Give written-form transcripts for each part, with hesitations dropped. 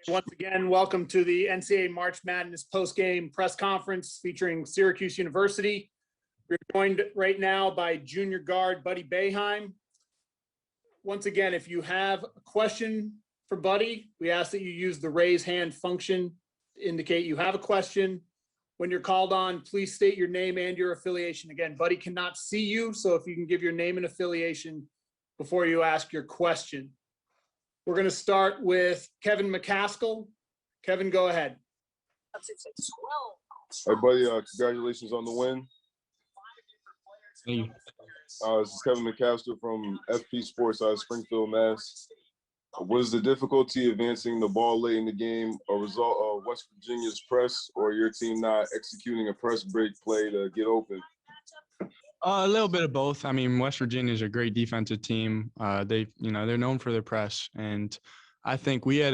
Once again, welcome to the NCAA March Madness post-game press conference featuring Syracuse University. We're joined right now by junior guard Buddy Boeheim. Once again, if you have a question for Buddy, we ask that you use the raise hand function to indicate you have a question. When you're called on, please state your name and your affiliation. Again, Buddy cannot see you, so if you can give your name and affiliation before you ask your question. We're going to start with Kevin McCaskill. Kevin, go ahead. Hey, buddy, congratulations on the win. Thank you. This is Kevin McCaskill from FP Sports out of Springfield, Mass. Was the difficulty advancing the ball late in the game a result of West Virginia's press or your team not executing a press break play to get open? A little bit of both. I mean, West Virginia is a great defensive team. They're known for their press, and I think we had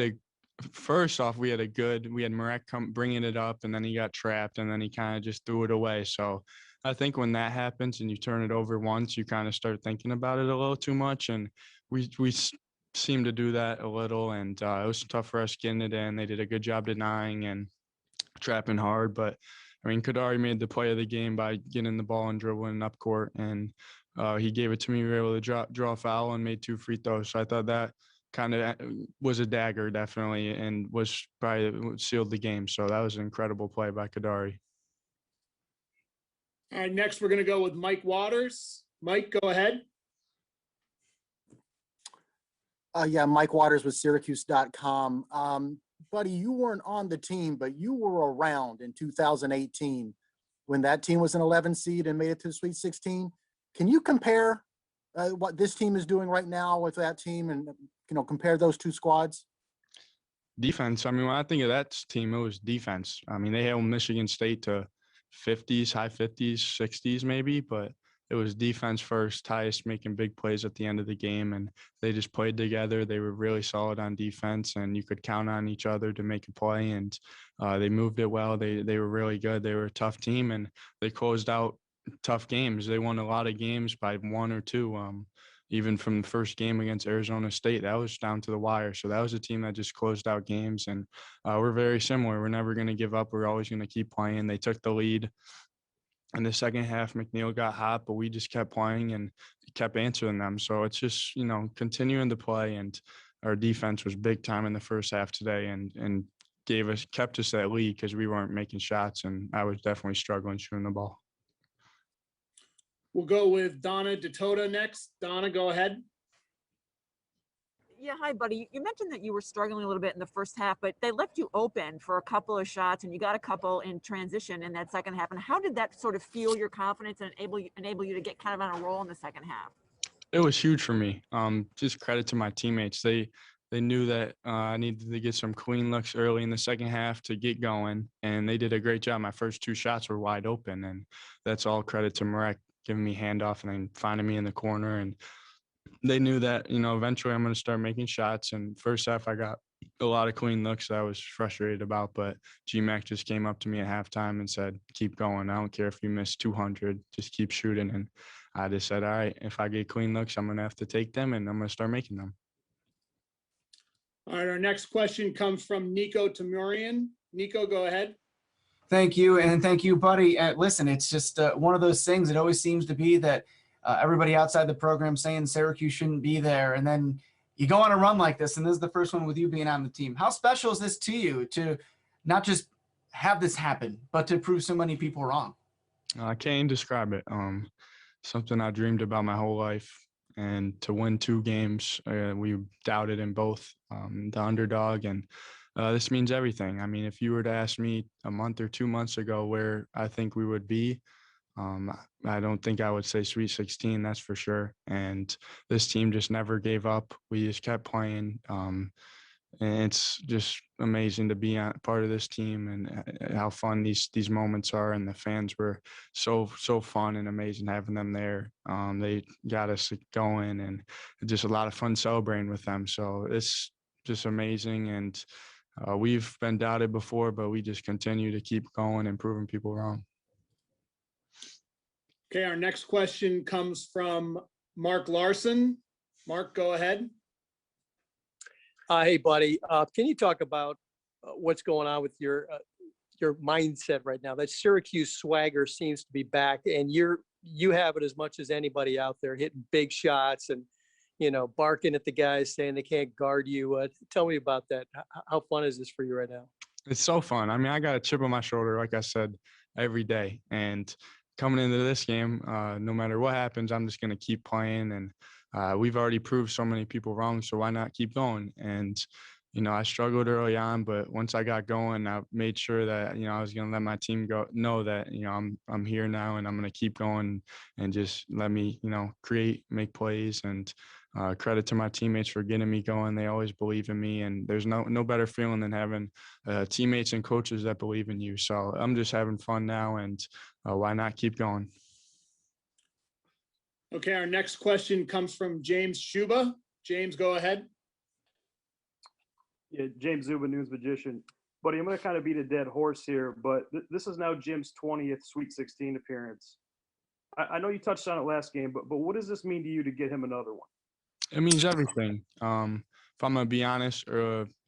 Marek come bringing it up, and then he got trapped, and then he kind of just threw it away. So I think when that happens and you turn it over once, you kind of start thinking about it a little too much, and we seemed to do that a little, and it was tough for us getting it in. They did a good job denying and trapping hard, but I mean, Kadari made the play of the game by getting the ball and dribbling up court, and he gave it to me. We were able to draw a foul and made 2 free throws. So I thought that kind of was a dagger, definitely, and was probably sealed the game. So that was an incredible play by Kadari. All right, next we're going to go with Mike Waters. Mike, go ahead. Yeah, Mike Waters with Syracuse.com. Buddy, you weren't on the team, but you were around in 2018 when that team was an 11 seed and made it to the Sweet 16. Can you compare what this team is doing right now with that team and, compare those two squads? Defense. I mean, when I think of that team, it was defense. I mean, they held Michigan State to 50s, high 50s, 60s maybe, but it was defense first, Tyus making big plays at the end of the game, and they just played together. They were really solid on defense, and you could count on each other to make a play, and they moved it well. They were really good. They were a tough team, and they closed out tough games. They won a lot of games by 1 or 2, even from the first game against Arizona State. That was down to the wire. So that was a team that just closed out games, and we're very similar. We're never going to give up. We're always going to keep playing. They took the lead. In the second half, McNeil got hot, but we just kept playing and kept answering them. So it's just, continuing to play, and our defense was big time in the first half today and kept us that lead because we weren't making shots, and I was definitely struggling shooting the ball. We'll go with Donna Datoda next. Donna, go ahead. Yeah, hi, buddy. You mentioned that you were struggling a little bit in the first half, but they left you open for a couple of shots, and you got a couple in transition in that second half. And how did that sort of fuel your confidence and enable you to get kind of on a roll in the second half? It was huge for me. Just credit to my teammates. They knew that I needed to get some clean looks early in the second half to get going, and they did a great job. My first 2 shots were wide open, and that's all credit to Marek giving me handoff and then finding me in the corner. And they knew that, eventually I'm going to start making shots. And first half, I got a lot of clean looks that I was frustrated about, but GMAC just came up to me at halftime and said, keep going. I don't care if you miss 200, just keep shooting. And I just said, all right, if I get clean looks, I'm going to have to take them, and I'm going to start making them. All right, our next question comes from Nico Tamurian. Nico, go ahead. Thank you, and thank you, Buddy. Listen, it's just one of those things. It always seems to be that everybody outside the program saying Syracuse shouldn't be there, and then you go on a run like this, and this is the first one with you being on the team. How special is this to you to not just have this happen, but to prove so many people wrong? I can't even describe it. Something I dreamed about my whole life, and to win 2 games, we doubted in both, the underdog, and this means everything. I mean, if you were to ask me a month or 2 months ago where I think we would be, I don't think I would say Sweet 16, that's for sure. And this team just never gave up. We just kept playing. And it's just amazing to be part of this team, and how fun these moments are. And the fans were so fun and amazing having them there. They got us going, and just a lot of fun celebrating with them. So it's just amazing. And we've been doubted before, but we just continue to keep going and proving people wrong. Okay, our next question comes from Mark Larson. Mark, go ahead. Hey, buddy. Can you talk about what's going on with your mindset right now? That Syracuse swagger seems to be back, and you have it as much as anybody out there, hitting big shots and barking at the guys saying they can't guard you. Tell me about that. How fun is this for you right now? It's so fun. I mean, I got a chip on my shoulder, like I said, every day. And coming into this game, no matter what happens, I'm just going to keep playing. And we've already proved so many people wrong, so why not keep going? And, I struggled early on, but once I got going, I made sure that, I was going to let my team know that, I'm here now and I'm going to keep going and just let me, create, make plays. And credit to my teammates for getting me going. They always believe in me, and there's no better feeling than having teammates and coaches that believe in you. So I'm just having fun now, and why not keep going? Okay, our next question comes from James Shuba. James, go ahead. Yeah, James Zuba, News Magician. Buddy, I'm going to kind of beat a dead horse here, but this is now Jim's 20th Sweet 16 appearance. I know you touched on it last game, but what does this mean to you to get him another one? It means everything. If I'm gonna be honest,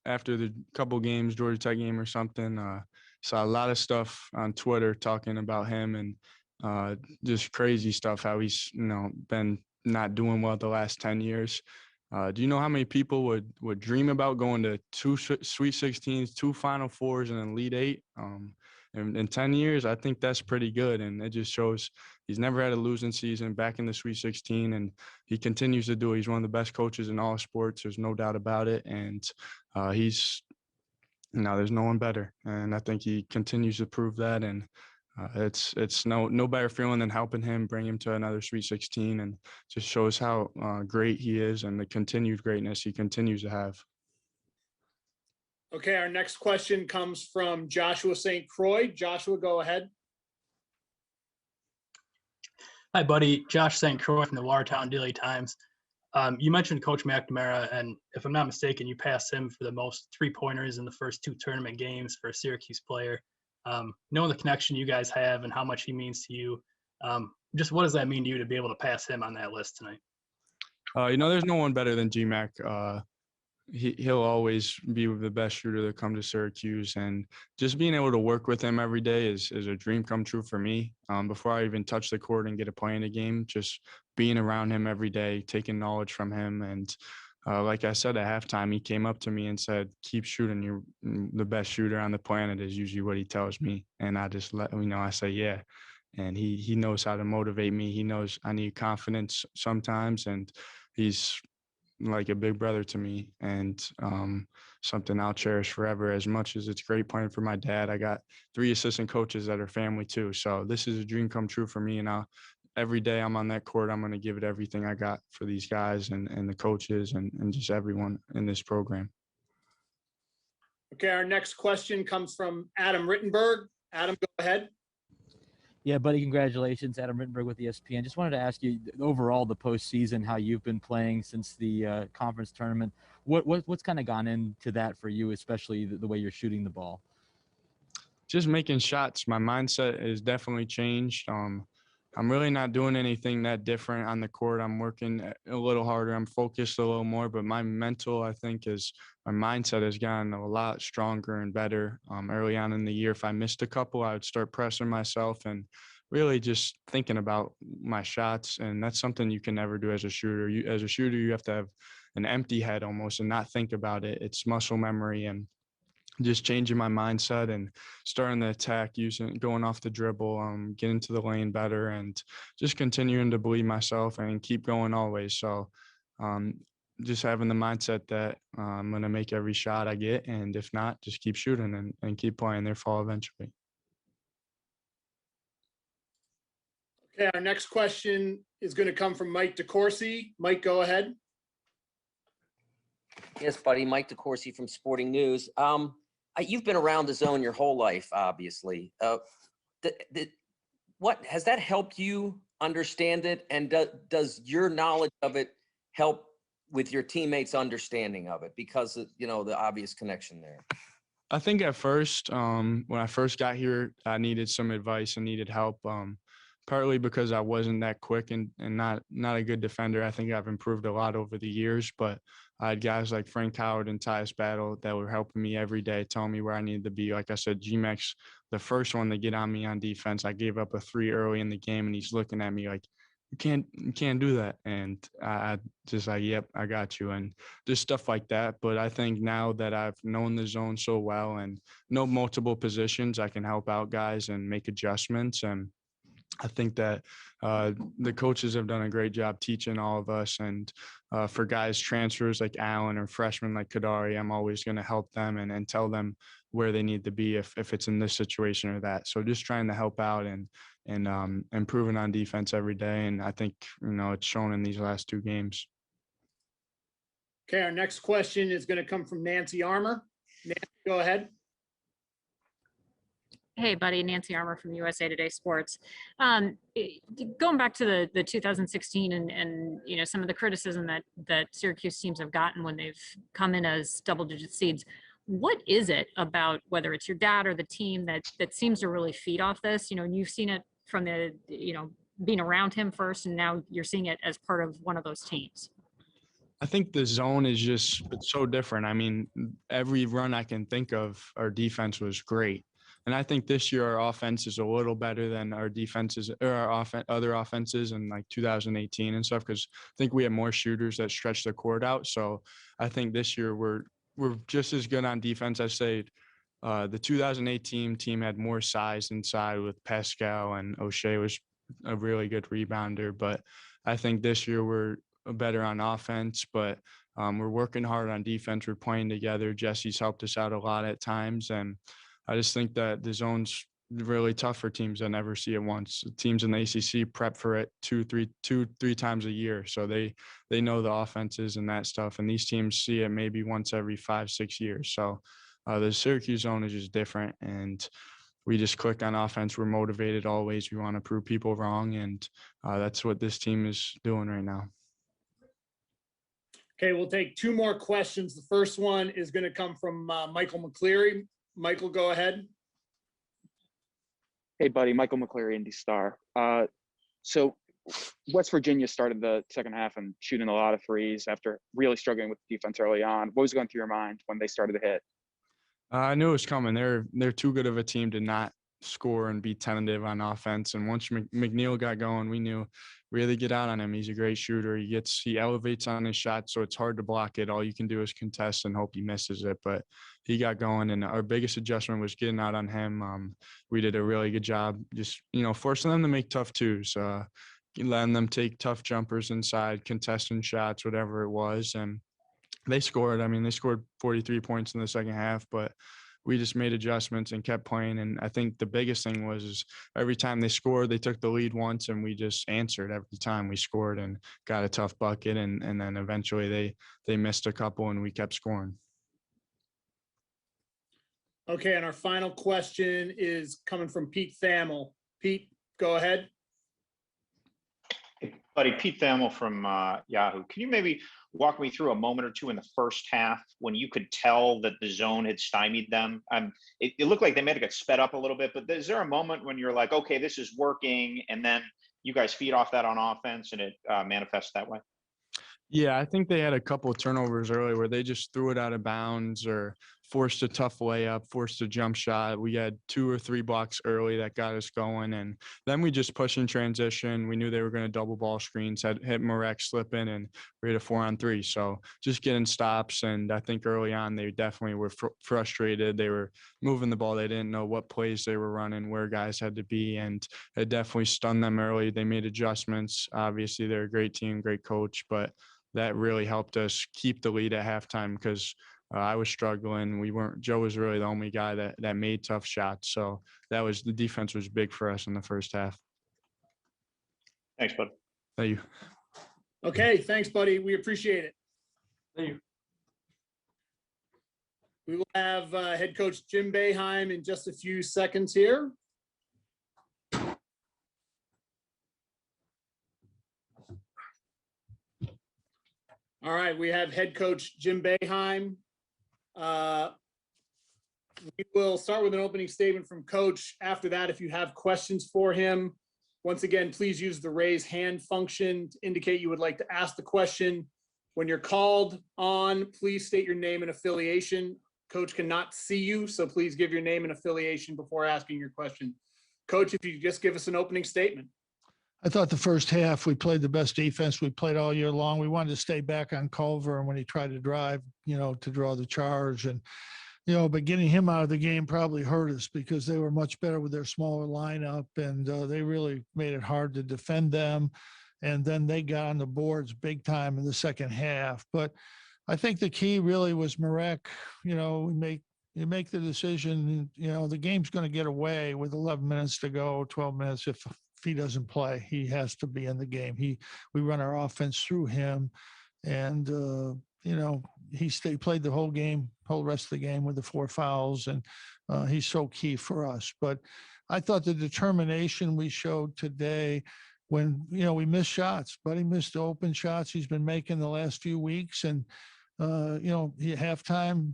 after the couple games, Georgia Tech game or something, saw a lot of stuff on Twitter talking about him and just crazy stuff. How he's been not doing well the last 10 years. Do you know how many people would dream about going to 2 Sweet 16s, 2 Final Fours, and an Elite 8? In 10 years, I think that's pretty good, and it just shows he's never had a losing season, back in the Sweet 16, and he continues to do it. He's one of the best coaches in all sports. There's no doubt about it, and there's no one better, and I think he continues to prove that, and it's no better feeling than helping him bring him to another Sweet 16, and just shows how great he is and the continued greatness he continues to have. Okay, our next question comes from Joshua St. Croix. Joshua, go ahead. Hi, buddy. Josh St. Croix from the Watertown Daily Times. You mentioned Coach McNamara, and if I'm not mistaken, you passed him for the most three-pointers in the first 2 tournament games for a Syracuse player. Knowing the connection you guys have and how much he means to you, just what does that mean to you to be able to pass him on that list tonight? There's no one better than GMAC. He'll always be the best shooter to come to Syracuse, and just being able to work with him every day is a dream come true for me. Before I even touch the court and get to play in a game, just being around him every day, taking knowledge from him. And like I said, at halftime, he came up to me and said, "Keep shooting. You're the best shooter on the planet," is usually what he tells me. And I just I say, yeah. And he knows how to motivate me. He knows I need confidence sometimes, and he's like a big brother to me, and something I'll cherish forever. As much as it's great playing for my dad, I got 3 assistant coaches that are family too. So this is a dream come true for me. And every day I'm on that court, I'm going to give it everything I got for these guys and the coaches and just everyone in this program. Okay, our next question comes from Adam Rittenberg. Adam, go ahead. Yeah, buddy, congratulations. Adam Rittenberg with ESPN. Just wanted to ask you overall the postseason, how you've been playing since the conference tournament. What's kind of gone into that for you, especially the way you're shooting the ball? Just making shots. My mindset has definitely changed. I'm really not doing anything that different on the court. I'm working a little harder. I'm focused a little more, but my mental, I think, my mindset has gotten a lot stronger and better. Early on in the year, if I missed a couple, I would start pressing myself and really just thinking about my shots. And that's something you can never do as a shooter. As a shooter, you have to have an empty head almost and not think about it. It's muscle memory and just changing my mindset and starting the attack, going off the dribble, getting to the lane better, and just continuing to believe myself and keep going always. So just having the mindset that I'm going to make every shot I get, and if not, just keep shooting and keep playing. They'll fall eventually. Okay, our next question is going to come from Mike DeCourcy. Mike, go ahead. Yes, buddy. Mike DeCourcy from Sporting News. You've been around the zone your whole life, obviously. What has that helped you understand it? And does your knowledge of it help with your teammates' understanding of it? Because of, the obvious connection there. I think at first, when I first got here, I needed some advice and needed help. partly because I wasn't that quick and not a good defender. I think I've improved a lot over the years, but I had guys like Frank Howard and Tyus Battle that were helping me every day, telling me where I needed to be. Like I said, G-Max, the first one to get on me on defense, I gave up a 3 early in the game, and he's looking at me like, you can't do that. And I just like, yep, I got you. And just stuff like that. But I think now that I've known the zone so well and know multiple positions, I can help out guys and make adjustments. And I think that the coaches have done a great job teaching all of us. And for guys transfers like Allen or freshmen like Kadari, I'm always going to help them and tell them where they need to be if it's in this situation or that. So just trying to help out and improving on defense every day. And I think, it's shown in these last 2 games. Okay, our next question is going to come from Nancy Armour. Nancy, go ahead. Hey, buddy, Nancy Armour from USA Today Sports. Going back to the 2016 and some of the criticism that Syracuse teams have gotten when they've come in as double-digit seeds, what is it about whether it's your dad or the team that seems to really feed off this? You've seen it from the being around him first, and now you're seeing it as part of one of those teams. I think the zone is it's so different. I mean, every run I can think of, our defense was great. And I think this year our offense is a little better than our defenses or our other offenses in like 2018 and stuff, because I think we have more shooters that stretch the court out. So I think this year we're just as good on defense. I say the 2018 team had more size inside with Pascal, and O'Shea was a really good rebounder. But I think this year we're better on offense, but we're working hard on defense. We're playing together. Jesse's helped us out a lot at times, and I just think that the zone's really tough for teams that never see it once. Teams in the ACC prep for it two, three times a year, so they know the offenses and that stuff. And these teams see it maybe once every 5-6 years. So the Syracuse zone is just different, and we just click on offense. We're motivated always. We want to prove people wrong, and that's what this team is doing right now. Okay, we'll take 2 more questions. The first one is going to come from Michael McCleary. Michael, go ahead. Hey, buddy, Michael McCleary, Indy Star. So West Virginia started the second half and shooting a lot of threes after really struggling with defense early on. What was going through your mind when they started to hit? I knew it was coming. They're too good of a team to not score and be tentative on offense. And once McNeil got going, we knew really get out on him. He's a great shooter. He elevates on his shot, so it's hard to block it. All you can do is contest and hope he misses it. But he got going, and our biggest adjustment was getting out on him. We did a really good job just, forcing them to make tough twos, letting them take tough jumpers inside, contesting shots, whatever it was. And they scored. I mean, they scored 43 points in the second half, but we just made adjustments and kept playing. And I think the biggest thing was every time they scored, they took the lead once, and we just answered every time we scored and got a tough bucket. And then eventually they missed a couple, and we kept scoring. Okay, and our final question is coming from Pete Thamel. Pete, go ahead. Hey, buddy, Pete Thamel from Yahoo. Can you maybe walk me through a moment or two in the first half when you could tell that the zone had stymied them? It looked like they may have got sped up a little bit, but is there a moment when you're like, okay, this is working, and then you guys feed off that on offense and it manifests that way? Yeah, I think they had a couple of turnovers early where they just threw it out of bounds or forced a tough layup, forced a jump shot. We had 2 or 3 blocks early that got us going, and then we just pushed in transition. We knew they were going to double ball screens, had hit Marek slipping, and we had a 4-on-3. So just getting stops, and I think early on they definitely were frustrated. They were moving the ball. They didn't know what plays they were running, where guys had to be, and it definitely stunned them early. They made adjustments. Obviously, they're a great team, great coach, but that really helped us keep the lead at halftime because I was struggling. Joe was really the only guy that made tough shots. So the defense was big for us in the first half. Thanks, bud. Thank you. Okay, thanks, buddy. We appreciate it. Thank you. We will have head coach Jim Boeheim in just a few seconds here. All right, we have head coach Jim Boeheim. We will start with an opening statement from Coach. After that, if you have questions for him, Once again, please use the raise hand function to indicate you would like to ask the question. When you're called on, please state your name and affiliation. Coach cannot see you, so please give your name and affiliation before asking your question. Coach, if you could just give us an opening statement. I thought the first half, we played the best defense we played all year long. We wanted to stay back on Culver, and when he tried to drive, to draw the charge, and but getting him out of the game probably hurt us because they were much better with their smaller lineup, and they really made it hard to defend them. And then they got on the boards big time in the second half. But I think the key really was Marek. You make the decision, the game's going to get away with 11 minutes to go, 12 minutes. If he doesn't play, he has to be in the game. We run our offense through him, and he played the whole rest of the game with the 4 fouls, and he's so key for us. But I thought the determination we showed today when, we missed shots, but he missed the open shots he's been making the last few weeks. And, halftime,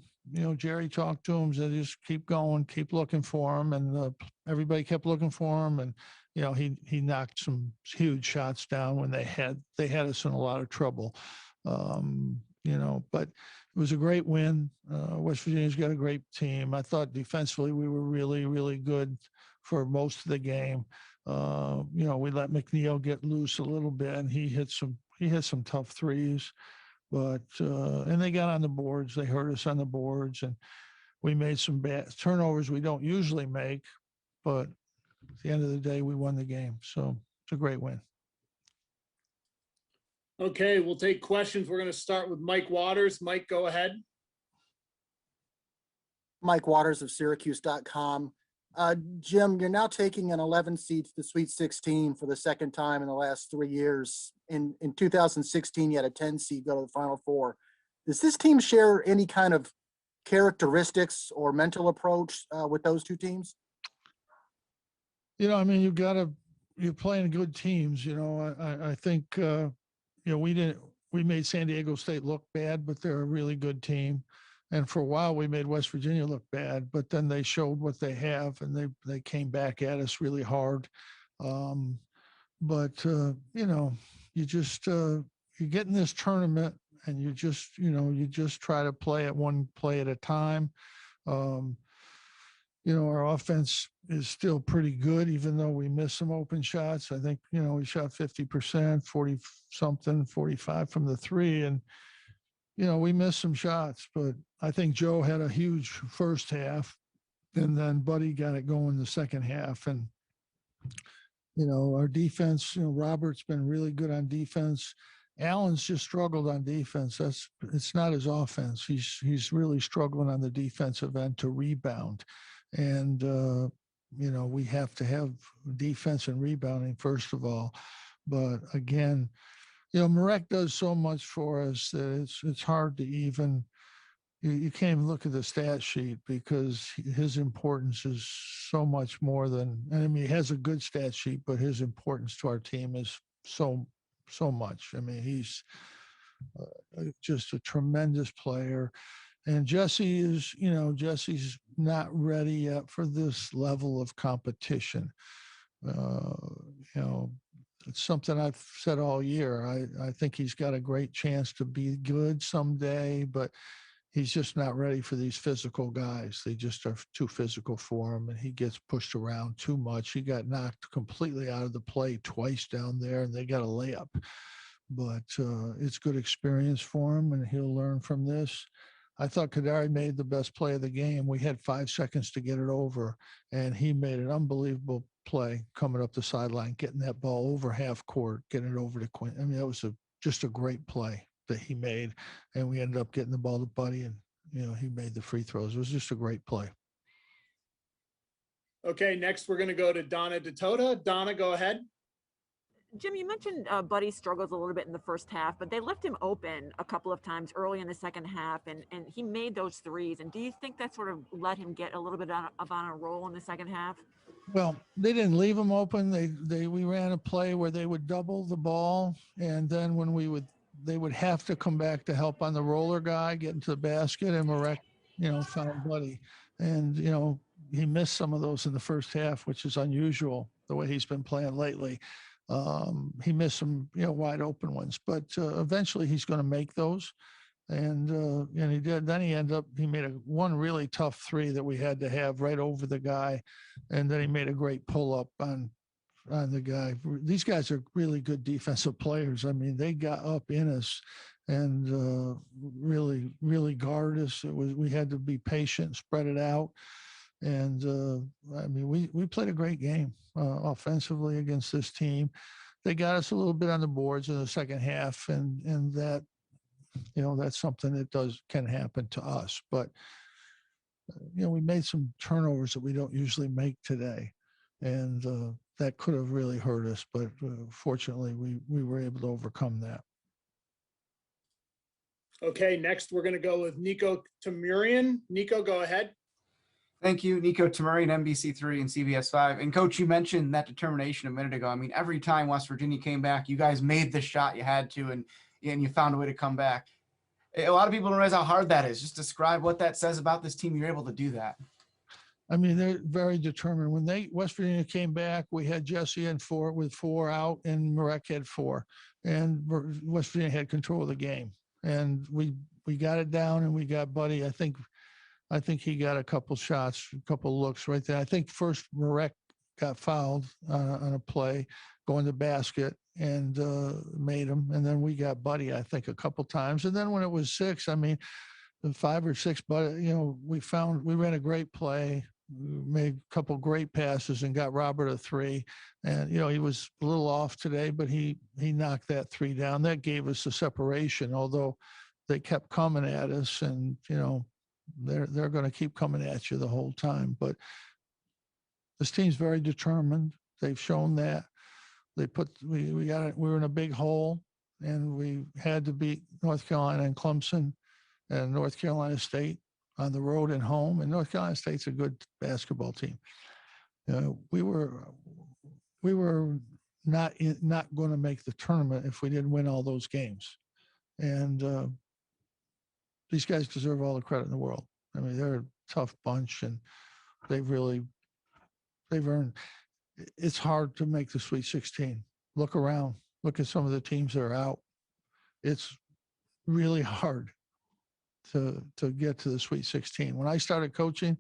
Jerry talked to him, said, just keep going, keep looking for him. And everybody kept looking for him. And, he knocked some huge shots down when they had us in a lot of trouble. But it was a great win. West Virginia's got a great team. I thought defensively we were really, really good for most of the game. We let McNeil get loose a little bit, and he hit some tough threes. But and they got on the boards. They hurt us on the boards, and we made some bad turnovers we don't usually make. But at the end of the day, we won the game. So it's a great win. Okay, we'll take questions. We're going to start with Mike Waters. Mike, go ahead. Mike Waters of Syracuse.com. Jim, you're now taking an 11 seed to the Sweet 16 for the second time in the last 3 years. In 2016, you had a 10 seed go to the Final Four. Does this team share any kind of characteristics or mental approach with those two teams? You're playing good teams. I think, we made San Diego State look bad, but they're a really good team. And for a while, we made West Virginia look bad, but then they showed what they have, and they came back at us really hard. You get in this tournament, and you just try to play it one play at a time. Our offense is still pretty good, even though we missed some open shots. I think, we shot 50%, 40 something, 45 from the 3. And, we missed some shots, but I think Joe had a huge first half, and then Buddy got it going the second half. And, our defense, Robert's been really good on defense. Allen's just struggled on defense. It's not his offense. He's really struggling on the defensive end to rebound. And, we have to have defense and rebounding, first of all. But again, Marek does so much for us that it's hard to even, you can't even look at the stat sheet because his importance is so much more than, he has a good stat sheet, but his importance to our team is so much. He's just a tremendous player. And Jesse's not ready yet for this level of competition. It's something I've said all year. I think he's got a great chance to be good someday, but he's just not ready for these physical guys. They just are too physical for him, and he gets pushed around too much. He got knocked completely out of the play twice down there, and they got a layup. But it's good experience for him, and he'll learn from this. I thought Kadari made the best play of the game. We had 5 seconds to get it over, and he made an unbelievable play coming up the sideline, getting that ball over half court, getting it over to Quinn. That was just a great play that he made, and we ended up getting the ball to Buddy, and he made the free throws. It was just a great play. Okay, next we're going to go to Donna Datoda. Donna, go ahead. Jim, you mentioned Buddy struggles a little bit in the first half, but they left him open a couple of times early in the second half, and he made those threes. And do you think that sort of let him get a little bit on a roll in the second half? Well, they didn't leave him open. We ran a play where they would double the ball, and then when they would have to come back to help on the roller guy, get into the basket, and Marek, found Buddy. And, he missed some of those in the first half, which is unusual the way he's been playing lately. He missed some, wide open ones, but eventually he's going to make those. And he did. Then he made one really tough three that we had to have right over the guy. And then he made a great pull up on the guy. These guys are really good defensive players. I mean, they got up in us and really, really guard us. We had to be patient, spread it out. And I mean, we played a great game offensively against this team. They got us a little bit on the boards in the second half, and that, that's something that can happen to us. But we made some turnovers that we don't usually make today, and that could have really hurt us. But fortunately, we were able to overcome that. Okay, next we're going to go with Nico Tamurian. Nico, go ahead. Thank you, Nico Tamurian, NBC3 and CBS 5. And Coach, you mentioned that determination a minute ago. I mean, every time West Virginia came back, you guys made the shot you had to, and you found a way to come back. A lot of people don't realize how hard that is. Just describe what that says about this team. You're able to do that. I mean, they're very determined. When West Virginia came back, we had Jesse with four out, and Marek had 4, and West Virginia had control of the game. And we got it down, and we got Buddy. I think he got a couple shots, a couple looks right there. I think first Marek got fouled on a play, going to basket, and made him. And then we got Buddy, I think, a couple times. And then when it was 6, I mean, 5 or 6, but we ran a great play, made a couple great passes, and got Robert a 3. And he was a little off today, but he knocked that 3 down. That gave us the separation, although they kept coming at us, and they're going to keep coming at you the whole time. But this team's very determined. They've shown that. We were in a big hole, and we had to beat North Carolina and Clemson and North Carolina State on the road and home. And North Carolina State's a good basketball team. We were not going to make the tournament if we didn't win all those games. And these guys deserve all the credit in the world. I mean, they're a tough bunch, and they've earned. It's hard to make the Sweet 16. Look around. Look at some of the teams that are out. It's really hard to get to the Sweet 16. When I started coaching,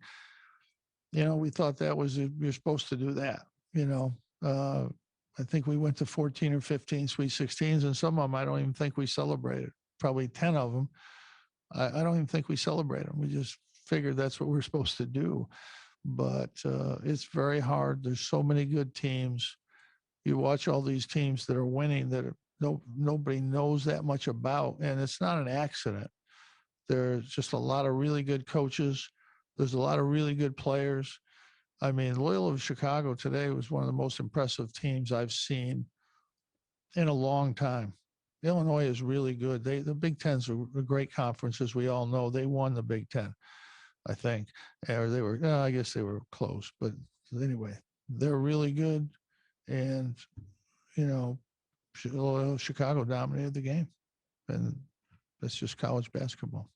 we thought you're supposed to do that. I think we went to 14 or 15 Sweet 16s, and some of them I don't even think we celebrated. Probably 10 of them. I don't even think we celebrate them. We just figured that's what we're supposed to do. But it's very hard. There's so many good teams. You watch all these teams that are winning that nobody knows that much about, and it's not an accident. There's just a lot of really good coaches. There's a lot of really good players. I mean, Loyola of Chicago today was one of the most impressive teams I've seen in a long time. Illinois is really good. The Big Ten's a great conference, as we all know. They won the Big Ten, I think. Or they were, I guess they were close. But anyway, they're really good. And, Chicago dominated the game. And that's just college basketball.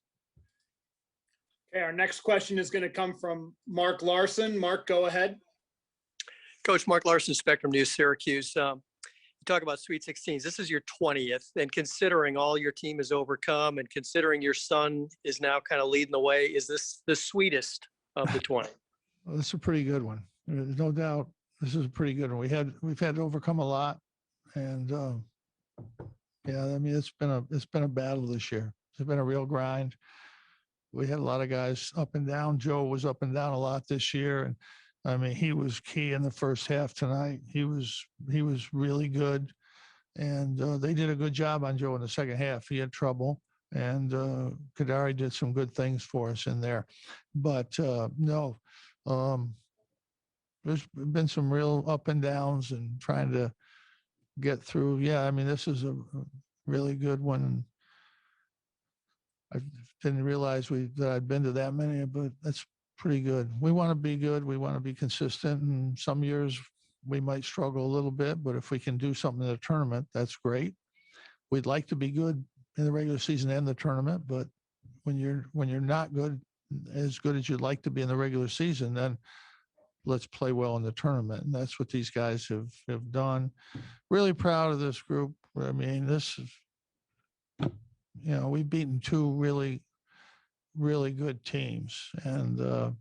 Okay, our next question is going to come from Mark Larson. Mark, go ahead. Coach Mark Larson, Spectrum News, Syracuse. You talk about Sweet 16s. This is your 20th, and considering all your team has overcome, and considering your son is now kind of leading the way, is this the sweetest of the 20? Well, this is a pretty good one. There's no doubt. This is a pretty good one. We've had to overcome a lot, and I mean, it's been a battle this year. It's been a real grind. We had a lot of guys up and down. Joe was up and down a lot this year, and I mean, he was key in the first half tonight. He was really good, and they did a good job on Joe in the second half. He had trouble, and Kadari did some good things for us in there. But no, there's been some real up and downs and trying to get through. Yeah, I mean, this is a really good one. I didn't realize that I'd been to that many, but that's pretty good. We want to be good. We want to be consistent. And some years we might struggle a little bit, but if we can do something in the tournament, that's great. We'd like to be good in the regular season and the tournament, but when you're not good, as good as you'd like to be in the regular season, then let's play well in the tournament. And that's what these guys have done. Really proud of this group. I mean, this is, we've beaten two really, really good teams, and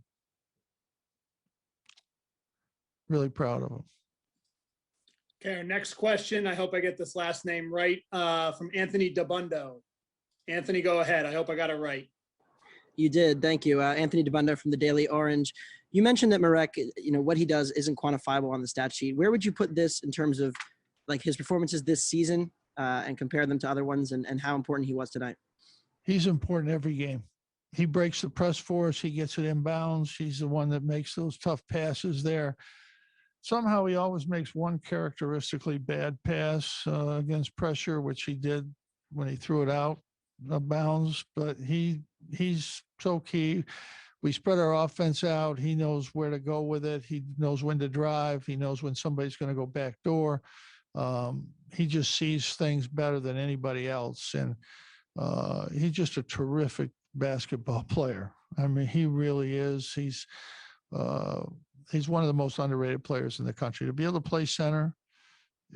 really proud of them. Okay, our next question, I hope I get this last name right, from Anthony Dabundo. Anthony, go ahead. I hope I got it right. You did. Thank you. Anthony Dabundo from the Daily Orange. You mentioned that Marek, what he does isn't quantifiable on the stat sheet. Where would you put this in terms of like his performances this season and compare them to other ones, and how important he was tonight? He's important every game. He breaks the press for us. He gets it inbounds. He's the one that makes those tough passes there. Somehow he always makes one characteristically bad pass against pressure, which he did when he threw it out of bounds, but he's so key. We spread our offense out. He knows where to go with it. He knows when to drive. He knows when somebody's going to go back door. He just sees things better than anybody else. And he's just a terrific basketball player. I mean, he really is. He's one of the most underrated players in the country. To be able to play center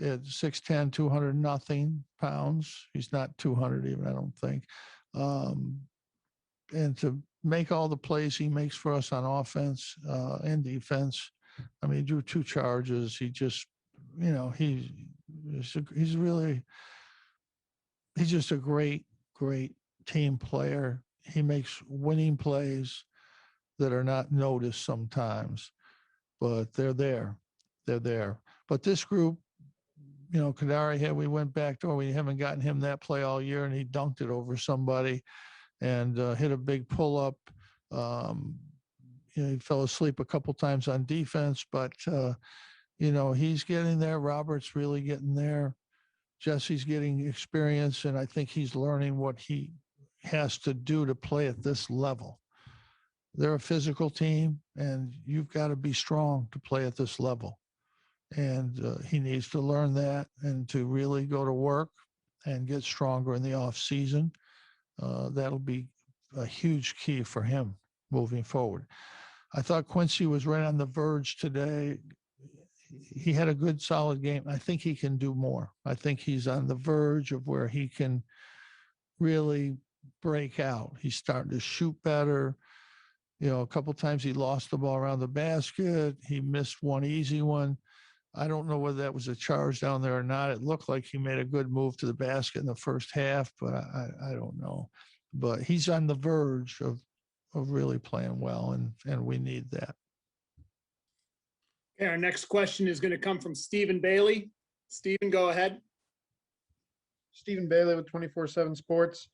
at 6'10", 200 nothing pounds. He's not 200 even, I don't think. And to make all the plays he makes for us on offense and defense. I mean, he drew 2 charges. He just, he's just a great, great team player. He makes winning plays that are not noticed sometimes, but they're there. They're there. But this group, Kadari we went back door. We haven't gotten him that play all year, and he dunked it over somebody and hit a big pull-up. He fell asleep a couple times on defense, but, he's getting there. Robert's really getting there. Jesse's getting experience, and I think he's learning what he has to do to play at this level. They're a physical team, and you've got to be strong to play at this level. And he needs to learn that and to really go to work and get stronger in the off season. That'll be a huge key for him moving forward. I thought Quincy was right on the verge today. He had a good, solid game. I think he can do more. I think he's on the verge of where he can really break out. He's starting to shoot better. A couple times he lost the ball around the basket. He missed one easy one. I don't know whether that was a charge down there or not. It looked like he made a good move to the basket in the first half, but I don't know. But he's on the verge of really playing well, and we need that. Okay, our next question is going to come from Stephen Bailey. Stephen, go ahead. Stephen Bailey with 24/7 Sports.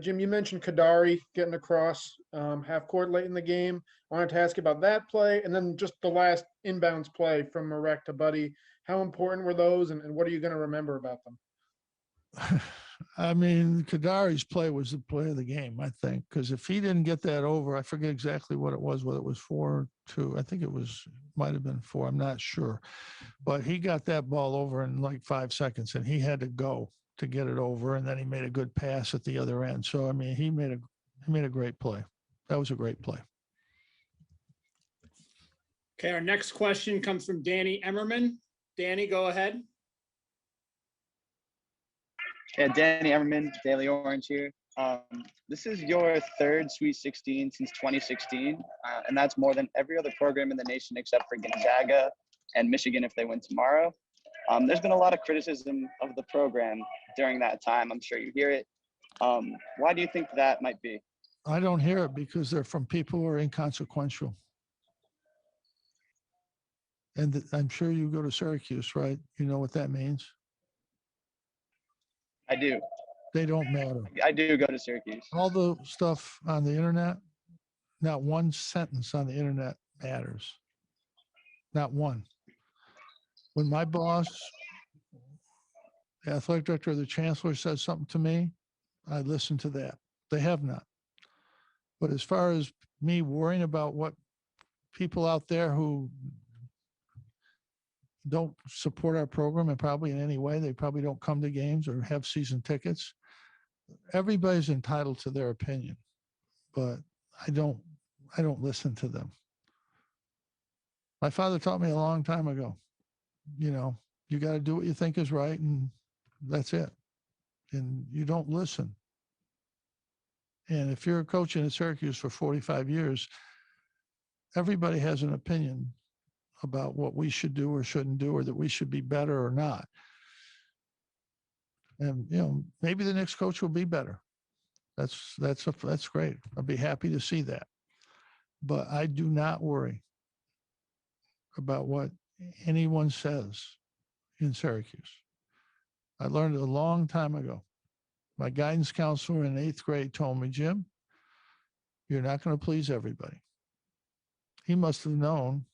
Jim, you mentioned Kadari getting across half court late in the game. I wanted to ask about that play, and then just the last inbounds play from Marek to Buddy. How important were those, and what are you going to remember about them? I mean, Kadari's play was the play of the game, I think, because if he didn't get that over, I forget exactly what it was, whether it was 4-2. I think it might have been 4. I'm not sure. But he got that ball over in like 5 seconds, and he had to go to get it over, and then he made a good pass at the other end. So, I mean, he made a great play. That was a great play. Okay, our next question comes from Danny Emmerman. Danny, go ahead. Yeah, Danny Emmerman, Daily Orange here. This is your 3rd Sweet 16 since 2016, and that's more than every other program in the nation except for Gonzaga and Michigan if they win tomorrow. There's been a lot of criticism of the program during that time. I'm sure you hear it. Why do you think that might be? I don't hear it because they're from people who are inconsequential. And I'm sure you go to Syracuse, right? You know what that means? I do. They don't matter. I do go to Syracuse. All the stuff on the internet, not one sentence on the internet matters. Not one. When my boss, the athletic director or the chancellor says something to me, I listen to that. They have not. But as far as me worrying about what people out there who don't support our program and probably in any way, they probably don't come to games or have season tickets. Everybody's entitled to their opinion, but I don't I don't listen to them. My father taught me a long time ago, you know, you got to do what you think is right, and that's it. And you don't listen. And if you're coaching at Syracuse for 45 years, everybody has an opinion about what we should do or shouldn't do, or that we should be better or not. And, you know, maybe the next coach will be better. That's great. I'll be happy to see that. But I do not worry about what anyone says in Syracuse. I learned a long time ago. My guidance counselor in 8th grade told me, Jim, you're not going to please everybody. He must have known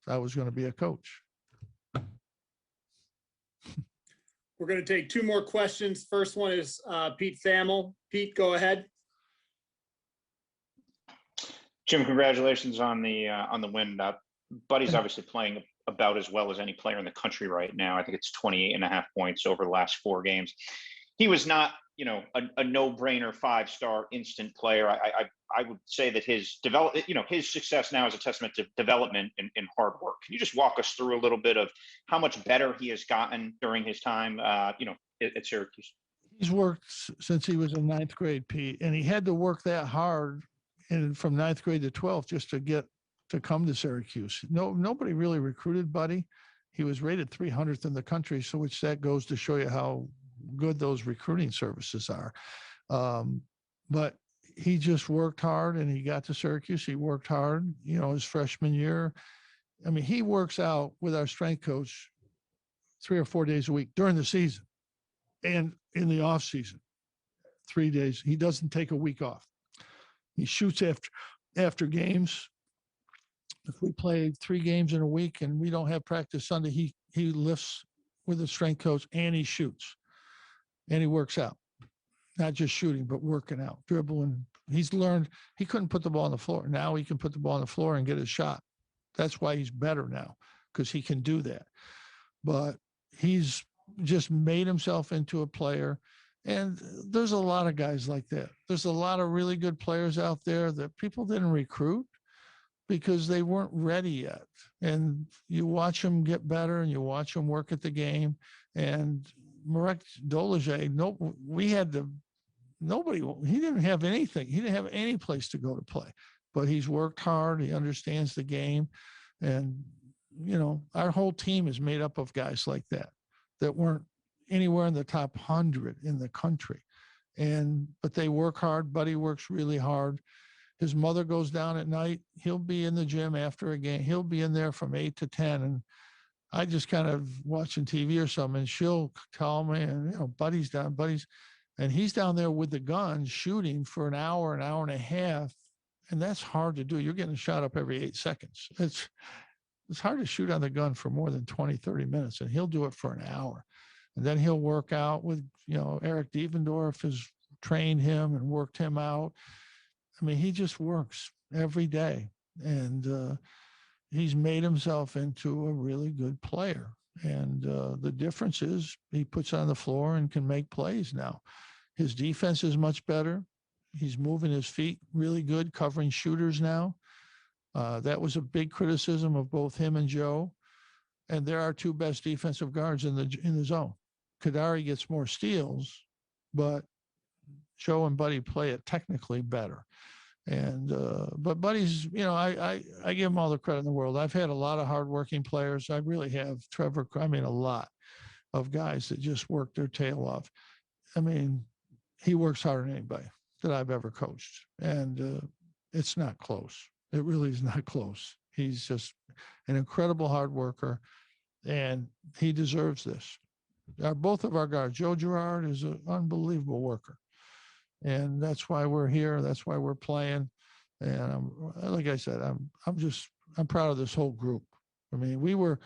I was going to be a coach. We're going to take 2 more questions. First one is Pete Thamel. Pete, go ahead. Jim, congratulations on the win. Buddy's obviously playing about as well as any player in the country right now. I think it's 28.5 points over the last 4 games. He was not, you know, a no-brainer 5-star instant player. I would say that his his success now is a testament to development and hard work. Can you just walk us through a little bit of how much better he has gotten during his time, at Syracuse? He's worked since he was in 9th grade, Pete, and he had to work that hard from 9th grade to 12th just to come to Syracuse. Nobody really recruited Buddy. He was rated 300th in the country, so which that goes to show you how good those recruiting services are. But he just worked hard, and he got to Syracuse. He worked hard, you know, his freshman year. I mean, he works out with our strength coach 3 or 4 days a week during the season, and in the off season, 3 days. He doesn't take a week off. He shoots after games. If we play 3 games in a week and we don't have practice Sunday, he lifts with the strength coach, and he shoots, and he works out. Not just shooting, but working out, dribbling. He's learned he couldn't put the ball on the floor. Now he can put the ball on the floor and get his shot. That's why he's better now, because he can do that. But he's just made himself into a player. And there's a lot of guys like that. There's a lot of really good players out there that people didn't recruit because they weren't ready yet. And you watch them get better, and you watch them work at the game. And Marek Dolezaj, he didn't have anything. He didn't have any place to go to play, but he's worked hard. He understands the game. And, you know, our whole team is made up of guys like that weren't anywhere in the top 100 in the country. But they work hard. Buddy works really hard. His mother goes down at night. He'll be in the gym after a game. He'll be in there from 8 to 10. And I just kind of watching TV or something, and she'll call me, and, you know, Buddy's and he's down there with the gun shooting for an hour and a half. And that's hard to do. You're getting shot up every 8 seconds. It's hard to shoot on the gun for more than 20, 30 minutes. And he'll do it for an hour. And then he'll work out with, you know, Eric Devendorf has trained him and worked him out. I mean, he just works every day. And he's made himself into a really good player. And the difference is he puts on the floor and can make plays now. His defense is much better. He's moving his feet really good, covering shooters now. That was a big criticism of both him and Joe. And they're our 2 best defensive guards in the zone. Kadari gets more steals, but Joe and Buddy play it technically better. And but Buddy's, you know, I give him all the credit in the world. I've had a lot of hardworking players. I really have. A lot of guys that just work their tail off. I mean, he works harder than anybody that I've ever coached. And it's not close. It really is not close. He's just an incredible hard worker, and he deserves this. Both of our guards, Joe Girard is an unbelievable worker. And that's why we're here. That's why we're playing. And like I said, I'm proud of this whole group. I mean, we were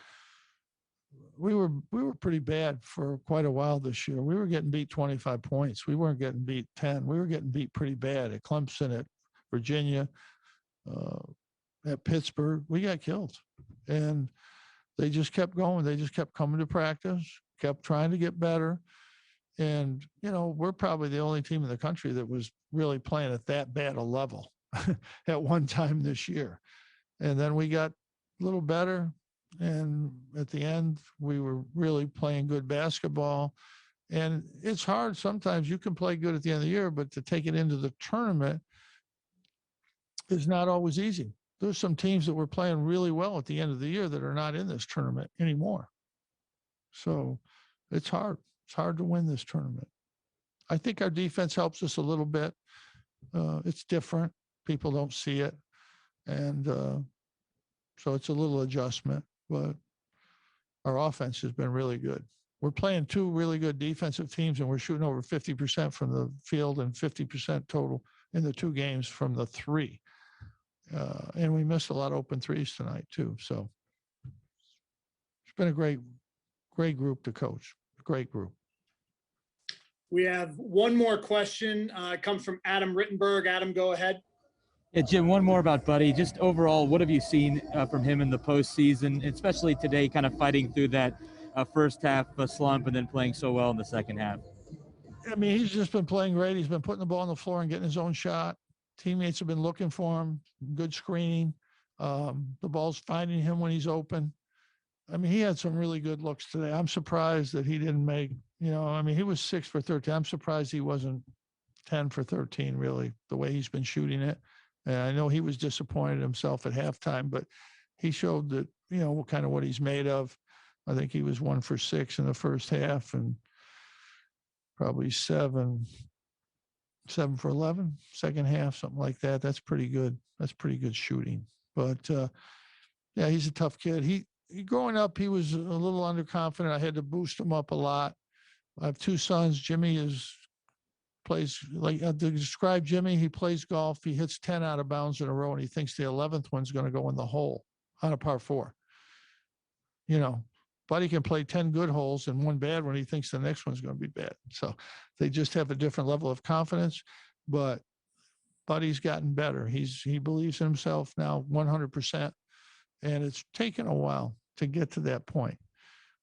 pretty bad for quite a while this year. We were getting beat 25 points. We weren't getting beat 10. We were getting beat pretty bad at Clemson, at Virginia, at Pittsburgh. We got killed. And they just kept going. They just kept coming to practice, kept trying to get better. And, you know, we're probably the only team in the country that was really playing at that bad a level. at one time this year. And then we got a little better. And at the end, we were really playing good basketball. And it's hard. Sometimes you can play good at the end of the year, but to take it into the tournament is not always easy. There's some teams that were playing really well at the end of the year that are not in this tournament anymore. So it's hard. It's hard to win this tournament. I think our defense helps us a little bit. It's different. People don't see it. And so it's a little adjustment, but our offense has been really good. We're playing two really good defensive teams, and we're shooting over 50% from the field and 50% total in the two games from the three. And we missed a lot of open threes tonight too. So it's been a great group to coach. Great group. We have one more question. It comes from Adam Rittenberg. Adam, go ahead. Yeah, Jim, one more about Buddy. Just overall, what have you seen from him in the postseason, especially today, kind of fighting through that first half slump and then playing so well in the second half? I mean, he's just been playing great. He's been putting the ball on the floor and getting his own shot. Teammates have been looking for him, good screening. The ball's finding him when he's open. I mean, he had some really good looks today. I'm surprised that he didn't make, I mean, he was 6 for 13. I'm surprised he wasn't 10 for 13, really, the way he's been shooting it. And I know he was disappointed himself at halftime, but he showed that, what he's made of. I think he was 1 for 6 in the first half and probably 7 for 11, second half, something like that. That's pretty good. That's pretty good shooting. But yeah, he's a tough kid. He growing up, he was a little underconfident. I had to boost him up a lot. I have 2 sons. Jimmy plays, like to describe Jimmy, he plays golf. He hits 10 out of bounds in a row, and he thinks the 11th one's going to go in the hole on a par 4. Buddy can play 10 good holes and 1 bad one. He thinks the next one's going to be bad. So they just have a different level of confidence. But Buddy's gotten better. He believes in himself now 100%. And it's taken a while to get to that point.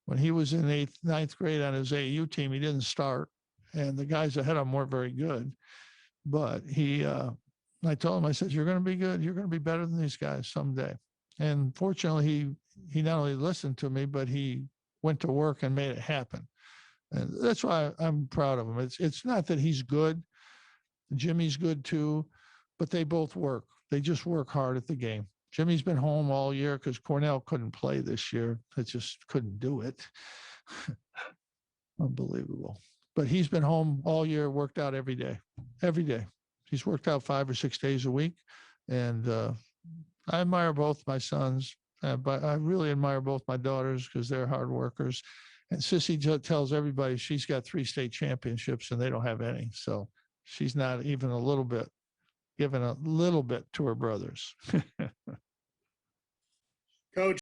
When he was in 8th, 9th grade on his AAU team, he didn't start. And the guys ahead of him weren't very good. But I told him, I said, you're going to be good. You're going to be better than these guys someday. And fortunately, he not only listened to me, but he went to work and made it happen. And that's why I'm proud of him. It's not that he's good. Jimmy's good too, but they both work. They just work hard at the game. Jimmy's been home all year because Cornell couldn't play this year. They just couldn't do it. Unbelievable. But he's been home all year, worked out every day. Every day. He's worked out 5 or 6 days a week. And I admire both my sons. But I really admire both my daughters because they're hard workers. And Sissy tells everybody she's got 3 state championships and they don't have any. So she's not even giving a little bit to her brothers. Coach,